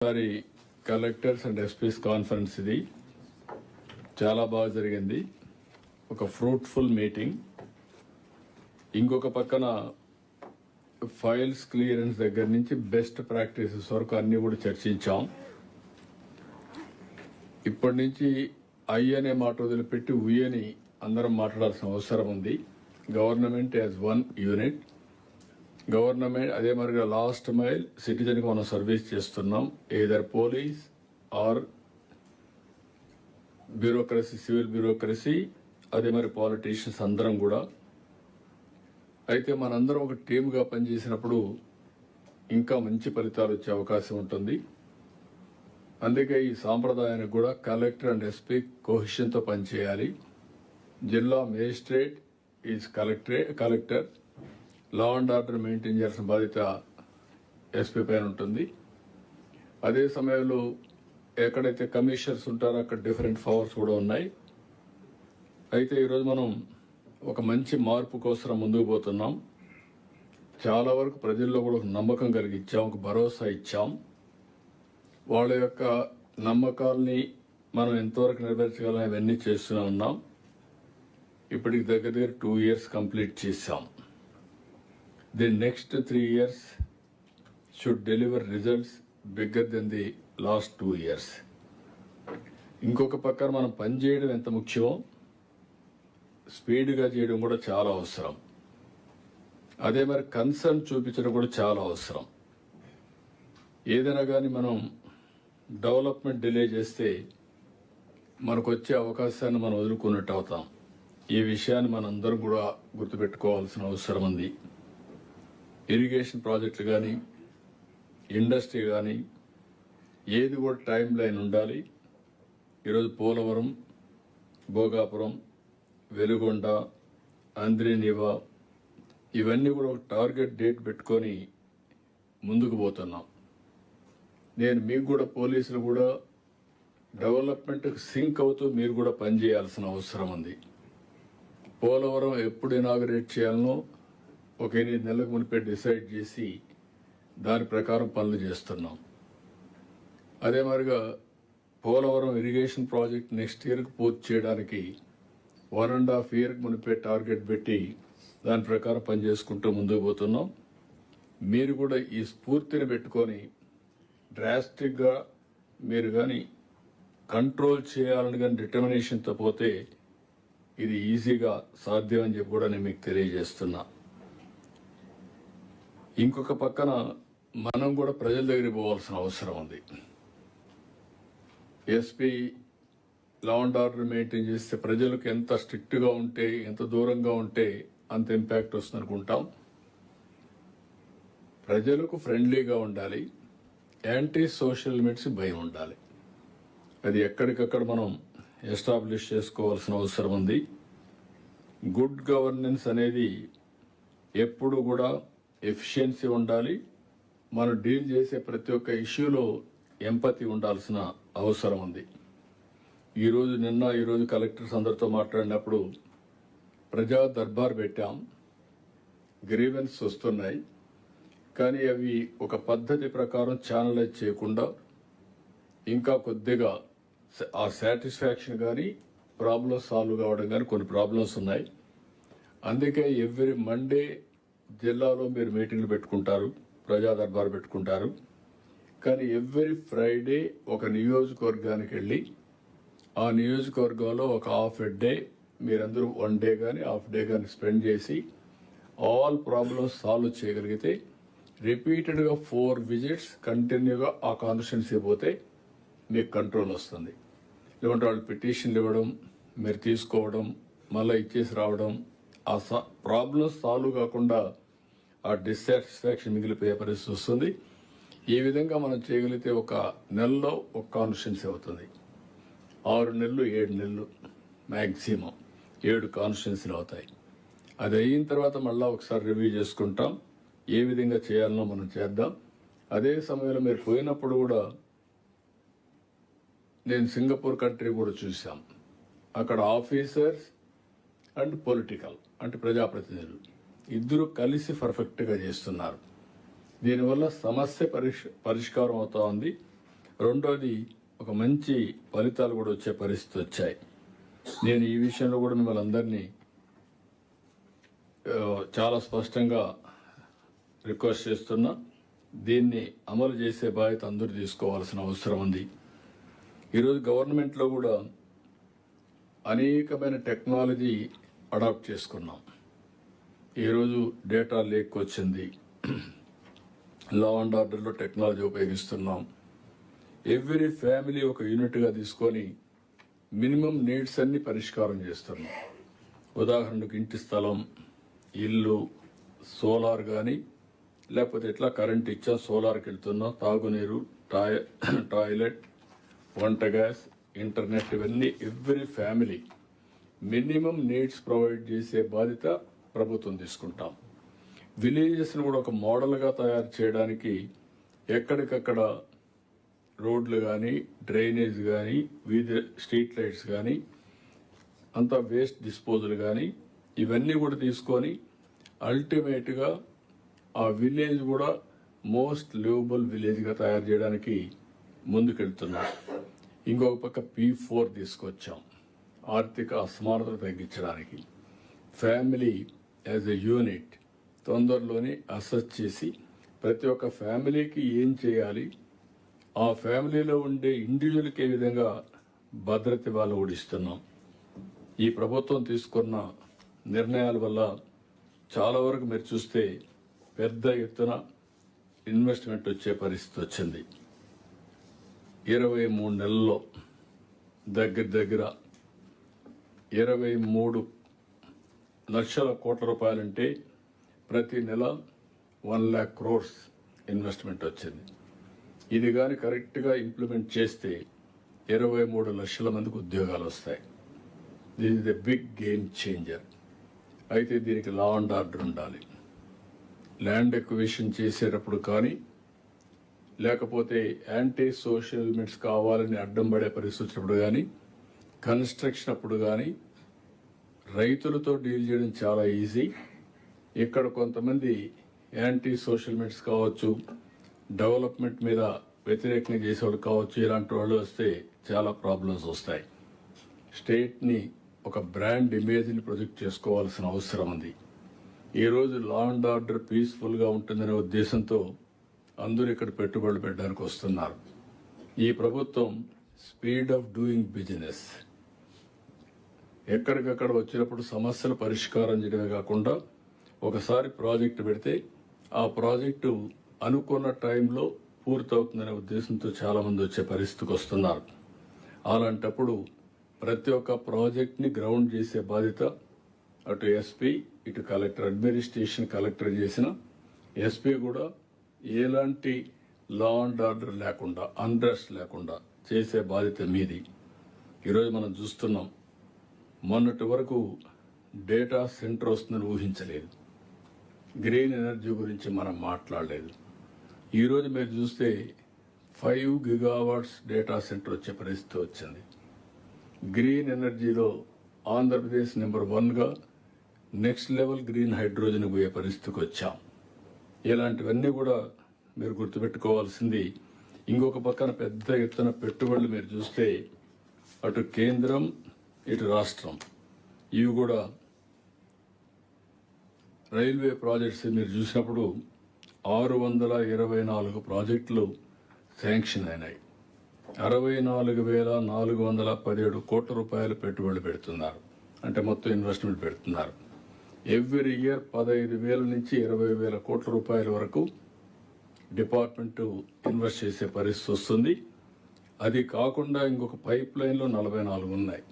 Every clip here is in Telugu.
Sorry collectors and SPs conference ఇది చాలా బాగా జరిగింది. ఒక ఫ్రూట్ఫుల్ మీటింగ్. ఇంకొక పక్కన ఫైల్స్ క్లియరెన్స్ దగ్గర నుంచి బెస్ట్ ప్రాక్టీసెస్ వరకు అన్ని కూడా చర్చించాం. ఇప్పటి నుంచి ఐ అనే మాట వదిలిపెట్టి ఉయ్ అని అందరం మాట్లాడాల్సిన అవసరం ఉంది. Government as one unit. Government అదే మరిగా లాస్ట్ మైల్ సిటిజన్కి మనం సర్వీస్ చేస్తున్నాం. Either police or bureaucracy, civil bureaucracy, అదే మరి పాలిటీషియన్స్ అందరం కూడా. అయితే మనందరం ఒక టీమ్గా పనిచేసినప్పుడు ఇంకా మంచి ఫలితాలు వచ్చే అవకాశం ఉంటుంది. అందుకే ఈ సాంప్రదాయానికి కూడా కలెక్టర్ అండ్ ఎస్పీ కోహిషన్తో పనిచేయాలి. జిల్లా magistrate is collector. Law and order maintain చేయాల్సిన బాధ్యత ఎస్పీ పైన ఉంటుంది. అదే సమయంలో ఎక్కడైతే కమిషనర్స్ ఉంటారో అక్కడ డిఫరెంట్ పవర్స్ కూడా ఉన్నాయి. అయితే ఈరోజు మనం ఒక మంచి మార్పు కోసం ముందుకు పోతున్నాం. చాలా వరకు ప్రజల్లో కూడా ఒక నమ్మకం కలిగించాం, ఒక భరోసా ఇచ్చాం. వాళ్ళ యొక్క నమ్మకాల్ని మనం ఎంతవరకు నెరవేర్చగలం ఇవన్నీ చేస్తూనే ఉన్నాం. ఇప్పటికి దగ్గర 2 years కంప్లీట్ చేశాం. The next 3 years should deliver results bigger than the last 2 years. ఇంకొక పక్కన మనం పనిచేయడం ఎంత ముఖ్యమో స్పీడ్గా చేయడం కూడా చాలా అవసరం. అదే మరి కన్సర్న్ చూపించడం కూడా చాలా అవసరం. ఏదైనా కానీ మనం డెవలప్మెంట్ డిలే చేస్తే మనకు వచ్చే అవకాశాన్ని మనం వదులుకున్నట్టు అవుతాం. ఈ విషయాన్ని మనందరం కూడా గుర్తుపెట్టుకోవాల్సిన అవసరం ఉంది. ఇరిగేషన్ ప్రాజెక్టులు కానీ, ఇండస్ట్రీ కానీ, ఏది కూడా టైం లైన్ ఉండాలి. ఈరోజు పోలవరం, భోగాపురం, వెలుగొండ, అంద్రినివా ఇవన్నీ కూడా ఒక టార్గెట్ డేట్ పెట్టుకొని ముందుకు పోతున్నాం. నేను మీకు కూడా పోలీసులు కూడా డెవలప్మెంట్కి సింక్ అవుతూ మీరు కూడా పనిచేయాల్సిన అవసరం ఉంది. పోలవరం ఎప్పుడు ఇనాగరేట్ చేయాలనో ఒక 8 నెలలకు మునిపే డిసైడ్ చేసి దాని ప్రకారం పనులు చేస్తున్నాం. అదే మరిగా పోలవరం ఇరిగేషన్ ప్రాజెక్ట్ నెక్స్ట్ ఇయర్కి పూర్తి చేయడానికి 1.5 years మునిపే టార్గెట్ పెట్టి దాని ప్రకారం పనిచేసుకుంటూ ముందుకు పోతున్నాం. మీరు కూడా ఈ స్ఫూర్తిని పెట్టుకొని డ్రాస్టిక్గా మీరు కానీ కంట్రోల్ చేయాలని కానీ డిటర్మినేషన్తో పోతే ఇది ఈజీగా సాధ్యం అని చెప్పి కూడా నేను మీకు తెలియజేస్తున్నా. ఇంకొక పక్కన మనం కూడా ప్రజల దగ్గరికి పోవాల్సిన అవసరం ఉంది. SP law and order maintain చేస్తే ప్రజలకు ఎంత స్ట్రిక్ట్గా ఉంటే, ఎంత దూరంగా ఉంటే అంత ఇంపాక్ట్ వస్తుంది అనుకుంటాం. ప్రజలకు ఫ్రెండ్లీగా ఉండాలి. యాంటీ సోషల్ ఎలిమెంట్స్ భయం ఉండాలి. అది ఎక్కడికక్కడ మనం ఎస్టాబ్లిష్ చేసుకోవాల్సిన అవసరం ఉంది. గుడ్ గవర్నెన్స్ అనేది ఎప్పుడు కూడా ఎఫిషియన్సీ ఉండాలి. మనం డీల్ చేసే ప్రతి ఒక్క ఇష్యూలో ఎంపతి ఉండాల్సిన అవసరం ఉంది. ఈరోజు కలెక్టర్స్ అందరితో మాట్లాడినప్పుడు ప్రజా దర్బార్ పెట్టాం. గ్రీవెన్స్ వస్తున్నాయి, కానీ అవి ఒక పద్ధతి ప్రకారం ఛానలైజ్ చేయకుండా ఇంకా కొద్దిగా ఆ సాటిస్ఫాక్షన్ కానీ ప్రాబ్లమ్స్ సాల్వ్ కావడం కానీ కొన్ని ప్రాబ్లమ్స్ ఉన్నాయి. అందుకే ఎవ్రీ మండే జిల్లాలో మీరు మీటింగ్లు పెట్టుకుంటారు, ప్రజా దర్బార్ పెట్టుకుంటారు. కానీ ఎవ్రీ ఫ్రైడే ఒక నియోజకవర్గానికి వెళ్ళి ఆ నియోజకవర్గంలో ఒక హాఫ్ ఎ డే మీరందరూ 1 day కానీ హాఫ్ డే కానీ స్పెండ్ చేసి ఆల్ ప్రాబ్లమ్స్ సాల్వ్ చేయగలిగితే రిపీటెడ్గా 4 visits కంటిన్యూగా ఆ కాన్స్టిట్యున్సీ పోతే మీకు కంట్రోల్ వస్తుంది. లేకుంటే వాళ్ళు పిటిషన్లు ఇవ్వడం, మీరు తీసుకోవడం, మళ్ళీ ఇచ్చేసి రావడం, ఆ ప్రాబ్లమ్స్ సాల్వ్ కాకుండా ఆ డిస్సాటిస్ఫాక్షన్ మిగిలిపోయే పరిస్థితి వస్తుంది. ఈ విధంగా మనం చేయగలిగితే ఒక నెలలో ఒక కాన్స్టిట్యున్సీ అవుతుంది. 6 నెలలు 7 నెలలు మ్యాక్సిమం 7 కాన్స్టిట్యున్సీలు అవుతాయి. అది అయిన తర్వాత మళ్ళీ ఒకసారి రివ్యూ చేసుకుంటాం. ఏ విధంగా చేయాలనో మనం చేద్దాం. అదే సమయంలో మీరు పోయినప్పుడు కూడా నేను సింగపూర్ కంట్రీ కూడా చూసాం. అక్కడ ఆఫీసర్స్ అండ్ పొలిటికల్ అంటే ప్రజాప్రతినిధులు ఇద్దరు కలిసి పర్ఫెక్ట్గా చేస్తున్నారు. దీనివల్ల సమస్య పరిష్కారం అవుతా ఉంది. రెండోది ఒక మంచి ఫలితాలు కూడా వచ్చే పరిస్థితి వచ్చాయి. నేను ఈ విషయంలో కూడా మిమ్మల్ని అందరినీ చాలా స్పష్టంగా రిక్వెస్ట్ చేస్తున్నా. దీన్ని అమలు చేసే బాధ్యత అందరూ తీసుకోవాల్సిన అవసరం ఉంది. ఈరోజు గవర్నమెంట్లో కూడా అనేకమైన టెక్నాలజీ అడాప్ట్ చేసుకున్నాం. ఈరోజు డేటా లేక్ వచ్చింది, లా అండ్ ఆర్డర్లో టెక్నాలజీ ఉపయోగిస్తున్నాం. ఎవ్రీ ఫ్యామిలీ ఒక యూనిట్గా తీసుకొని మినిమం నీడ్స్ అన్ని పరిష్కారం చేస్తున్నాం. ఉదాహరణకు ఇంటి స్థలం, ఇల్లు, సోలార్ కానీ లేకపోతే ఎట్లా కరెంట్ ఇచ్చా సోలార్కి వెళ్తున్నాం, తాగునీరు, టాయిలెట్, వంట గ్యాస్, ఇంటర్నెట్, ఇవన్నీ every family minimum needs provide చేసే బాధ్యత ప్రభుత్వం తీసుకుంటాం. విలేజెస్ను కూడా ఒక మోడల్గా తయారు చేయడానికి ఎక్కడికక్కడ రోడ్లు కానీ, డ్రైనేజ్ కానీ, వీధి స్ట్రీట్ లైట్స్ కానీ, అంతా వేస్ట్ డిస్పోజల్ కానీ ఇవన్నీ కూడా తీసుకొని అల్టిమేట్గా ఆ విలేజ్ కూడా మోస్ట్ లివబుల్ విలేజ్గా తయారు చేయడానికి ముందుకెళ్తున్నాం. ఇంకొక పక్క P4 తీసుకొచ్చాం, ఆర్థిక అసమానతలు తగ్గించడానికి. ఫ్యామిలీ యాజ్ ఎ యూనిట్ తొందరలోనే అసెస్ చేసి ప్రతి ఒక్క ఫ్యామిలీకి ఏం చేయాలి, ఆ ఫ్యామిలీలో ఉండే ఇండివిజువల్కి ఏ విధంగా భద్రత ఇవ్వాలో ఓడిస్తున్నాం. ఈ ప్రభుత్వం తీసుకున్న నిర్ణయాల వల్ల చాలా వరకు మీరు చూస్తే పెద్ద ఎత్తున ఇన్వెస్ట్మెంట్ వచ్చే పరిస్థితి వచ్చింది. 23 నెలల్లో దగ్గర 23 లక్షల కోట్ల రూపాయలంటే ప్రతి నెల 1 lakh crores ఇన్వెస్ట్మెంట్ వచ్చింది. ఇది కానీ కరెక్ట్గా ఇంప్లిమెంట్ చేస్తే 23 లక్షల మందికి ఉద్యోగాలు వస్తాయి. This is the big game changer. అయితే దీనికి లా అండ్ ఆర్డర్ ఉండాలి. ల్యాండ్ ఎక్విజిషన్ చేసేటప్పుడు కానీ లేకపోతే యాంటీ సోషల్ ఎలిమెంట్స్ కావాలని అడ్డం పడే పరిస్థితి వచ్చినప్పుడు కానీ, కన్స్ట్రక్షన్ అప్పుడు కానీ రైతులతో డీల్ చేయడం చాలా ఈజీ. ఇక్కడ కొంతమంది యాంటీ సోషల్ ఎలిమెంట్స్ కావచ్చు, డెవలప్మెంట్ మీద వ్యతిరేకంగా చేసేవాళ్ళు కావచ్చు, ఇలాంటి వాళ్ళు వస్తే చాలా ప్రాబ్లమ్స్ వస్తాయి. స్టేట్ని ఒక బ్రాండ్ ఇమేజ్ని ప్రొజెక్ట్ చేసుకోవాల్సిన అవసరం ఉంది. ఈరోజు లా అండ్ ఆర్డర్ పీస్ఫుల్గా ఉంటుందనే ఉద్దేశంతో అందరూ ఇక్కడ పెట్టుబడులు పెట్టడానికి వస్తున్నారు. ఈ ప్రభుత్వం స్పీడ్ ఆఫ్ డూయింగ్ బిజినెస్, ఎక్కడికక్కడ వచ్చినప్పుడు సమస్యలు పరిష్కారం చేయడమే కాకుండా ఒకసారి ప్రాజెక్టు పెడితే ఆ ప్రాజెక్టు అనుకున్న టైంలో పూర్తవుతుందనే ఉద్దేశంతో చాలామంది వచ్చే పరిస్థితికి వస్తున్నారు. అలాంటప్పుడు ప్రతి ఒక్క ప్రాజెక్ట్ని గ్రౌండ్ చేసే బాధ్యత అటు ఎస్పీ, ఇటు కలెక్టర్, అడ్మినిస్ట్రేషన్ కలెక్టర్ చేసిన ఎస్పీ కూడా ఎలాంటి లా అండ్ ఆర్డర్ లేకుండా, అన్రెస్ట్ లేకుండా చేసే బాధ్యత మీది. ఈరోజు మనం చూస్తున్నాం, మొన్నటి వరకు డేటా సెంటర్ వస్తుందని ఊహించలేదు. గ్రీన్ ఎనర్జీ గురించి మనం మాట్లాడలేదు. ఈరోజు మీరు చూస్తే 5 gigawatts డేటా సెంటర్ వచ్చే పరిస్థితి వచ్చింది. గ్రీన్ ఎనర్జీలో ఆంధ్రప్రదేశ్ నెంబర్ 1గా, నెక్స్ట్ లెవెల్ గ్రీన్ హైడ్రోజన్ పోయే పరిస్థితికి వచ్చాం. ఇలాంటివన్నీ కూడా మీరు గుర్తుపెట్టుకోవాల్సింది. ఇంకొక పక్కన పెద్ద ఎత్తున పెట్టుబడులు మీరు చూస్తే అటు కేంద్రం, ఇటు రాష్ట్రం, ఇవి కూడా రైల్వే ప్రాజెక్ట్స్ మీరు చూసినప్పుడు 624 ప్రాజెక్టులు శాంక్షన్ అయినాయి. 64,417 కోట్ల రూపాయలు పెట్టుబడులు పెడుతున్నారు. అంటే మొత్తం ఇన్వెస్ట్మెంట్ పెడుతున్నారు. ఎవ్రీ ఇయర్ 15,000 నుంచి 20,000 కోట్ల రూపాయల వరకు డిపార్ట్మెంటు ఇన్వెస్ట్ చేసే పరిస్థితి వస్తుంది. అది కాకుండా ఇంకొక పైప్ లైన్లో 44 ఉన్నాయి.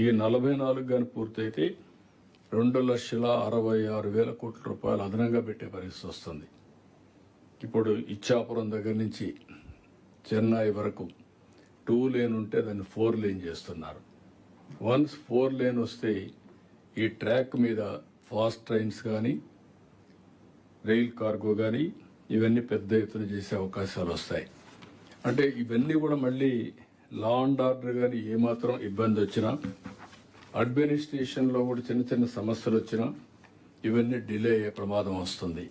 ఈ 44 కానీ పూర్తయితే 2,66,000 కోట్ల రూపాయలు అదనంగా పెట్టే పరిస్థితి వస్తుంది. ఇప్పుడు ఇచ్చాపురం దగ్గర నుంచి చెన్నై వరకు 2 లేన్ ఉంటే దాన్ని 4 లేన్ చేస్తున్నారు. వన్స్ 4 లేన్ వస్తే ఈ ట్రాక్ మీద ఫాస్ట్ ట్రైన్స్ కానీ, రైల్ కార్గో కానీ ఇవన్నీ పెద్ద ఎత్తున చేసే అవకాశాలు వస్తాయి. అంటే ఇవన్నీ కూడా మళ్ళీ లా అండ్ ఆర్డర్ కానీ ఏమాత్రం ఇబ్బంది వచ్చినా, అడ్మినిస్ట్రేషన్లో కూడా చిన్న చిన్న సమస్యలు వచ్చినా ఇవన్నీ డిలే అయ్యే ప్రమాదం వస్తుంది.